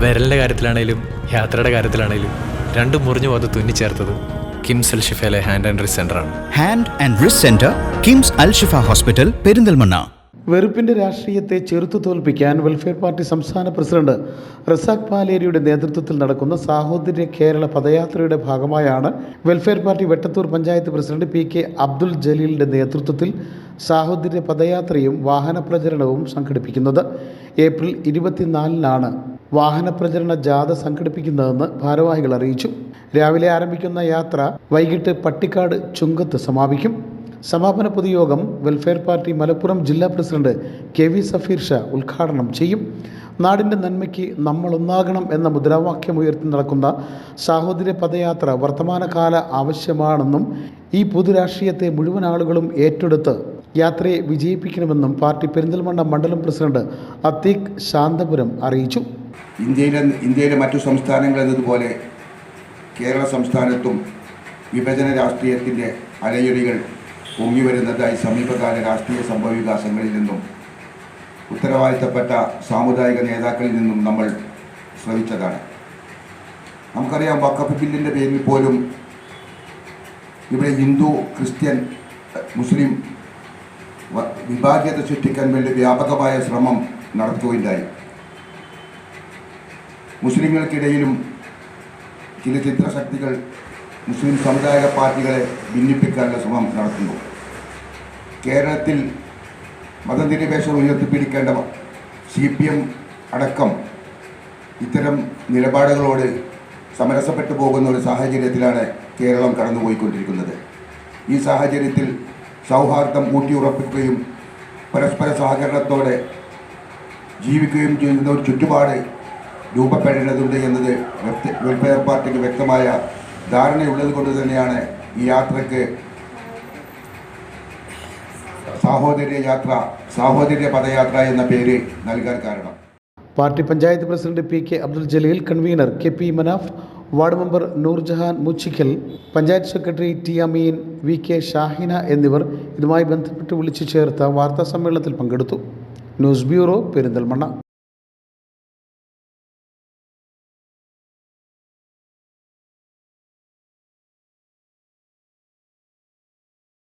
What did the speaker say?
വിരലിൻ്റെ കാര്യത്തിലാണേലും യാത്രയുടെ കാര്യത്തിലാണേലും രണ്ടും മുറിഞ്ഞു പോകാതെ തുന്നിച്ചേർത്തത് കിംസ് അൽ ഷിഫയിലെ ഹാൻഡ് ആൻഡ് റിസ്റ്റ് സെൻ്ററാണ്. Hand and wrist center, KIMS Al Shifa hospital, Perinthalmanna. വെറുപ്പിന്റെ രാഷ്ട്രീയത്തെ ചെറുത്തു തോൽപ്പിക്കാൻ വെൽഫെയർ പാർട്ടി സംസ്ഥാന പ്രസിഡന്റ് റസാഖ് പാലേരിയുടെ നേതൃത്വത്തിൽ നടക്കുന്ന സാഹോദര്യ കേരള പദയാത്രയുടെ ഭാഗമായാണ് welfare party Vettathur panchayat president PK Abdul ജലീലിന്റെ നേതൃത്വത്തിൽ സാഹോദര്യ പദയാത്രയും വാഹന പ്രചരണവും സംഘടിപ്പിക്കുന്നത്. ഏപ്രിൽ 24-നാണ് വാഹന പ്രചരണ ജാഥ സംഘടിപ്പിക്കുന്നതെന്ന് ഭാരവാഹികൾ അറിയിച്ചു. രാവിലെ ആരംഭിക്കുന്ന യാത്ര വൈകിട്ട് പട്ടിക്കാട് ചുങ്കത്ത് സമാപിക്കും. സമാപന പൊതുയോഗം വെൽഫെയർ പാർട്ടി മലപ്പുറം ജില്ലാ പ്രസിഡന്റ് KV സഫീർ ഷാ ഉദ്ഘാടനം ചെയ്യും. നാടിൻ്റെ നന്മയ്ക്ക് നമ്മളൊന്നാകണം എന്ന മുദ്രാവാക്യമുയർത്തി നടക്കുന്ന സാഹോദര്യ പദയാത്ര വർത്തമാനകാല ആവശ്യമാണെന്നും ഈ പൊതുരാഷ്ട്രീയത്തെ മുഴുവൻ ആളുകളും ഏറ്റെടുത്ത് യാത്രയെ വിജയിപ്പിക്കണമെന്നും പാർട്ടി പെരിന്തൽമണ്ണ മണ്ഡലം പ്രസിഡന്റ് അത്തീഖ് ശാന്തപുരം അറിയിച്ചു. ഇന്ത്യയിലെ മറ്റു സംസ്ഥാനങ്ങളെന്നതുപോലെ കേരള സംസ്ഥാനത്തും വിഭജന രാഷ്ട്രീയത്തിൻ്റെ അലയൊലികൾ പൊങ്ങിവരുന്നതായി സമീപകാല രാഷ്ട്രീയ സംഭവവികാസങ്ങളിൽ നിന്നും ഉത്തരവാദിത്തപ്പെട്ട സാമുദായിക നേതാക്കളിൽ നിന്നും നമ്മൾ ശ്രവിച്ചതാണ്. നമുക്കറിയാം, വഖഫ് ബില്ലിൻ്റെ പേരിൽ പോലും ഇവിടെ ഹിന്ദു, ക്രിസ്ത്യൻ, മുസ്ലിം വിഭാഗീയത സൃഷ്ടിക്കാൻ വേണ്ടി വ്യാപകമായ ശ്രമം നടത്തുകയുണ്ടായി. മുസ്ലിങ്ങൾക്കിടയിലും ചില ചിത്രശക്തികൾ മുസ്ലിം സമുദായ പാർട്ടികളെ ഭിന്നിപ്പിക്കാനുള്ള ശ്രമം നടത്തുന്നു. കേരളത്തിൽ മതനിരപേക്ഷത ഉയർത്തിപ്പിടിക്കേണ്ട CPM അടക്കം ഇത്തരം നിലപാടുകളോട് സമരസപ്പെട്ടു പോകുന്ന ഒരു സാഹചര്യത്തിലാണ് കേരളം കടന്നുപോയിക്കൊണ്ടിരിക്കുന്നത്. ഈ സാഹചര്യത്തിൽ സൗഹാർദ്ദം ഊട്ടിയുറപ്പിക്കുകയും പരസ്പര സഹകരണത്തോടെ ജീവിക്കുകയും ചെയ്യുന്ന ഒരു ചുറ്റുപാട് രൂപപ്പെടേണ്ടതുണ്ട് എന്നത് വെൽഫെയർ പാർട്ടിക്ക് വ്യക്തമായ ധാരണയുള്ളത് കൊണ്ട് തന്നെയാണ് ഈ യാത്രയ്ക്ക് സാഹോദര്യ പദയാത്ര എന്ന പേര് നൽകാൻ കാരണം. Party panchayat president PK Abdul Jaleel, convener KP Manaf, ward member Noorjahan Muchikkal, panchayat secretary T Ameen, VK Shahina എന്നിവർ ഇതുമായി ബന്ധപ്പെട്ട് വിളിച്ചു ചേർത്ത വാർത്താ സമ്മേളനത്തിൽ പങ്കെടുത്തു. News bureau, Perinthalmanna.